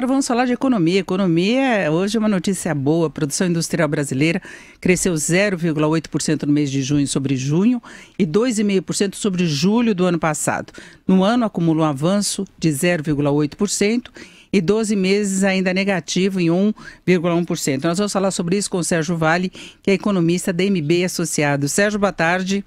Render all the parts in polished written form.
agora vamos falar de economia. Economia hoje é uma notícia boa. A produção industrial brasileira cresceu 0,8% no mês de junho sobre junho e 2,5% sobre julho do ano passado. No ano acumula um avanço de 0,8% e 12 meses ainda negativo em 1,1%. Nós vamos falar sobre isso com o Sérgio Vale, que é economista da MB Associados. Sérgio, boa tarde.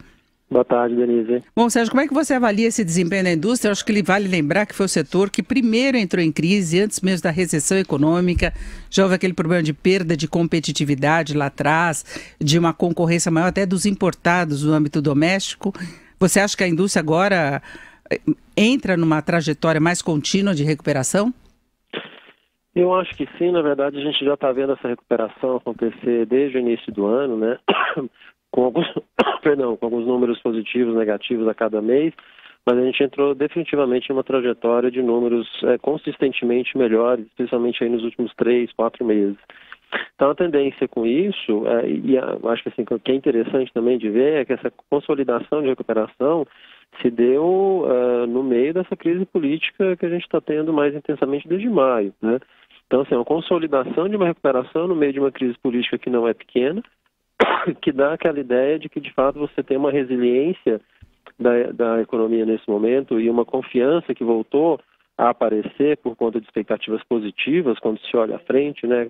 Boa tarde, Denise. Bom, Sérgio, como é que você avalia esse desempenho da indústria? Eu acho que ele vale lembrar que foi o setor que primeiro entrou em crise, antes mesmo da recessão econômica. Já houve aquele problema de perda de competitividade lá atrás, de uma concorrência maior até dos importados no âmbito doméstico. Você acha que a indústria agora entra numa trajetória mais contínua de recuperação? Eu acho que sim. Na verdade, a gente já está vendo essa recuperação acontecer desde o início do ano, né? Com alguns números positivos, negativos a cada mês, mas a gente entrou definitivamente em uma trajetória de números consistentemente melhores, especialmente aí nos últimos 3, 4 meses. Então a tendência com isso, acho que assim, o que é interessante também de ver é que essa consolidação de recuperação se deu no meio dessa crise política que a gente está tendo mais intensamente desde maio, né? Então, assim, uma consolidação de uma recuperação no meio de uma crise política que não é pequena, que dá aquela ideia de que, de fato, você tem uma resiliência da economia nesse momento e uma confiança que voltou a aparecer por conta de expectativas positivas quando se olha à frente, né?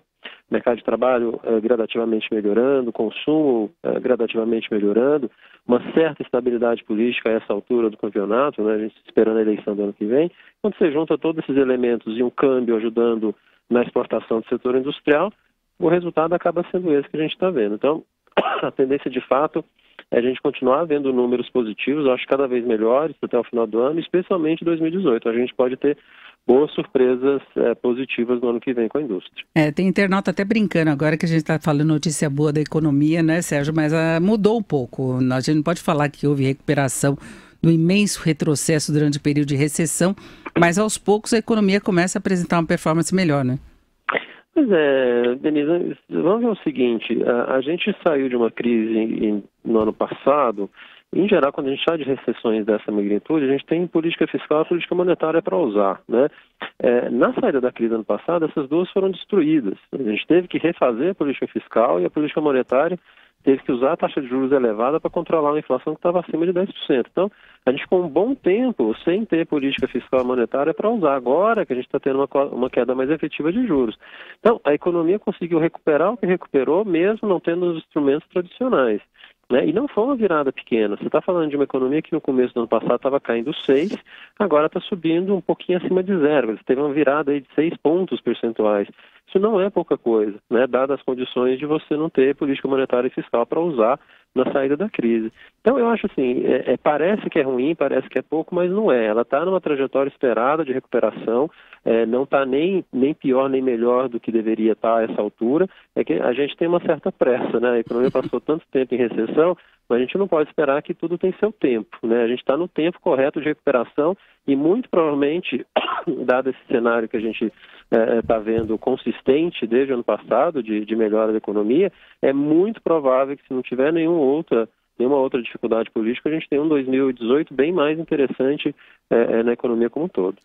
Mercado de trabalho gradativamente melhorando, consumo gradativamente melhorando, uma certa estabilidade política a essa altura do campeonato, né? A gente esperando a eleição do ano que vem. Quando você junta todos esses elementos e um câmbio ajudando na exportação do setor industrial, o resultado acaba sendo esse que a gente está vendo. Então, a tendência de fato é a gente continuar vendo números positivos, eu acho cada vez melhores até o final do ano, especialmente em 2018. A gente pode ter boas surpresas positivas no ano que vem com a indústria. Tem internauta até brincando agora que a gente está falando notícia boa da economia, né, Sérgio? Mas mudou um pouco. A gente não pode falar que houve recuperação do imenso retrocesso durante o período de recessão, mas aos poucos a economia começa a apresentar uma performance melhor, né? Pois é, Denise, vamos ver o seguinte, a gente saiu de uma crise no ano passado. Em geral, quando a gente fala de recessões dessa magnitude, a gente tem política fiscal e política monetária para usar, né? Na saída da crise ano passado, essas duas foram destruídas. A gente teve que refazer a política fiscal e a política monetária teve que usar a taxa de juros elevada para controlar uma inflação que estava acima de 10%. Então, a gente ficou um bom tempo sem ter política fiscal e monetária para usar. Agora que a gente está tendo uma queda mais efetiva de juros. Então, a economia conseguiu recuperar o que recuperou, mesmo não tendo os instrumentos tradicionais, né? E não foi uma virada pequena. Você está falando de uma economia que no começo do ano passado estava caindo 6, agora está subindo um pouquinho acima de 0. Você teve uma virada aí de 6 pontos percentuais. Isso não é pouca coisa, né? Dadas as condições de você não ter política monetária e fiscal para usar na saída da crise. Então eu acho assim, parece que é ruim, parece que é pouco, mas não é. Ela está numa trajetória esperada de recuperação, não está nem pior nem melhor do que deveria estar a essa altura. É que a gente tem uma certa pressa, né? A economia passou tanto tempo em recessão, mas a gente não pode esperar que tudo tem seu tempo, né? A gente está no tempo correto de recuperação e muito provavelmente, dado esse cenário que a gente está vendo consistente desde o ano passado de melhora da economia, é muito provável que se não tiver nenhuma outra dificuldade política, a gente tem um 2018 bem mais interessante na economia como um todo.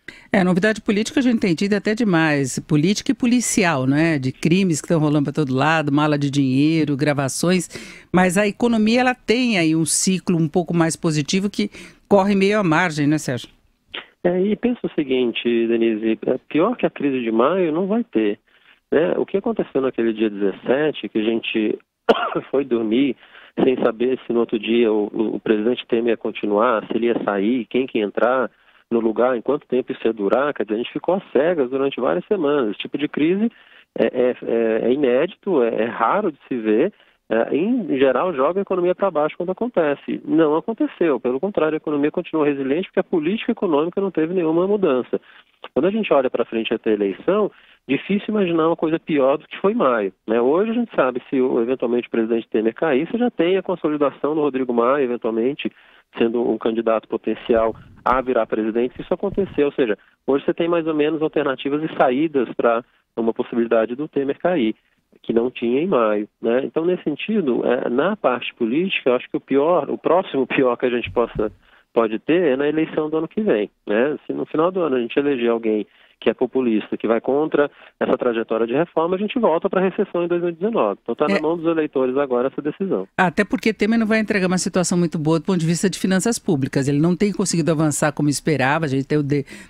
Novidade política a gente tem tido até demais, política e policial, né? De crimes que estão rolando para todo lado, mala de dinheiro, gravações, mas a economia ela tem aí um ciclo um pouco mais positivo que corre meio à margem, né, Sérgio? E pensa o seguinte, Denise, pior que a crise de maio não vai ter, né? O que aconteceu naquele dia 17, que a gente foi dormir sem saber se no outro dia o presidente Temer ia continuar, se ele ia sair, quem que ia entrar no lugar, em quanto tempo isso ia durar, quer dizer, a gente ficou às cegas durante várias semanas. Esse tipo de crise é inédito, é raro de se ver. Em geral, joga a economia para baixo quando acontece. Não aconteceu, pelo contrário, a economia continuou resiliente porque a política econômica não teve nenhuma mudança. Quando a gente olha para frente até a eleição, difícil imaginar uma coisa pior do que foi maio, né? Hoje a gente sabe, se eventualmente o presidente Temer cair, você já tem a consolidação do Rodrigo Maia, eventualmente sendo um candidato potencial a virar presidente, se isso acontecer. Ou seja, hoje você tem mais ou menos alternativas e saídas para uma possibilidade do Temer cair, que não tinha em maio, né? Então, nesse sentido, na parte política, eu acho que o próximo pior que a gente pode ter é na eleição do ano que vem, né? Se no final do ano a gente eleger alguém que é populista, que vai contra essa trajetória de reforma, a gente volta para a recessão em 2019. Então está na mão dos eleitores agora essa decisão. Até porque Temer não vai entregar uma situação muito boa do ponto de vista de finanças públicas. Ele não tem conseguido avançar como esperava, a gente tem o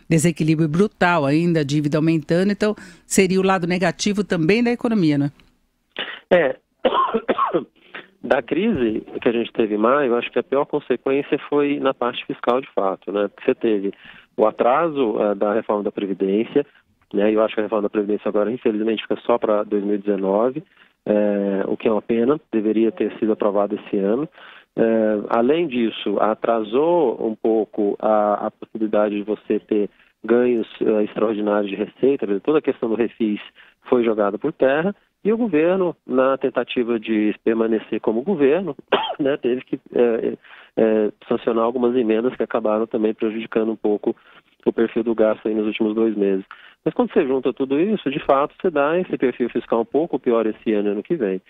desequilíbrio brutal ainda, a dívida aumentando, então seria o lado negativo também da economia, né? Da crise que a gente teve em maio, eu acho que a pior consequência foi na parte fiscal de fato, né? Porque você teve o atraso da reforma da Previdência, né? Eu acho que a reforma da Previdência agora, infelizmente, fica só para 2019, o que é uma pena, deveria ter sido aprovado esse ano. Além disso, atrasou um pouco a possibilidade de você ter ganhos extraordinários de receita, toda a questão do refis foi jogada por terra, e o governo, na tentativa de permanecer como governo, né, teve que sancionar algumas emendas que acabaram também prejudicando um pouco o perfil do gasto aí nos últimos 2 meses. Mas quando você junta tudo isso, de fato, você dá esse perfil fiscal um pouco pior esse ano e ano que vem.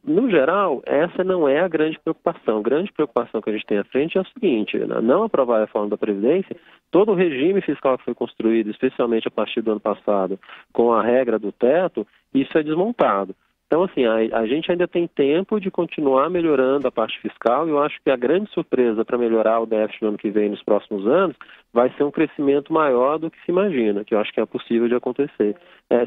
No geral, essa não é a grande preocupação. A grande preocupação que a gente tem à frente é o seguinte: não aprovar a reforma da Previdência, todo o regime fiscal que foi construído, especialmente a partir do ano passado, com a regra do teto, isso é desmontado. Então, assim, a gente ainda tem tempo de continuar melhorando a parte fiscal, e eu acho que a grande surpresa para melhorar o déficit no ano que vem, nos próximos anos, vai ser um crescimento maior do que se imagina, que eu acho que é possível de acontecer.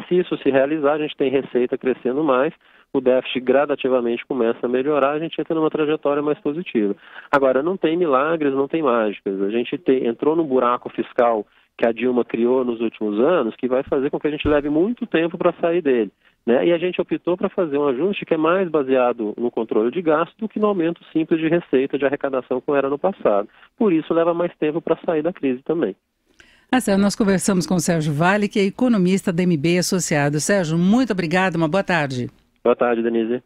Se isso se realizar, a gente tem receita crescendo mais, o déficit gradativamente começa a melhorar, a gente entra numa trajetória mais positiva. Agora, não tem milagres, não tem mágicas. A gente entrou num buraco fiscal que a Dilma criou nos últimos anos, que vai fazer com que a gente leve muito tempo para sair dele, né? E a gente optou para fazer um ajuste que é mais baseado no controle de gasto do que no aumento simples de receita, de arrecadação, como era no passado. Por isso, leva mais tempo para sair da crise também. Marcelo, nós conversamos com o Sérgio Vale, que é economista da MB Associados. Sérgio, muito obrigado, uma boa tarde. Boa tarde, Denise.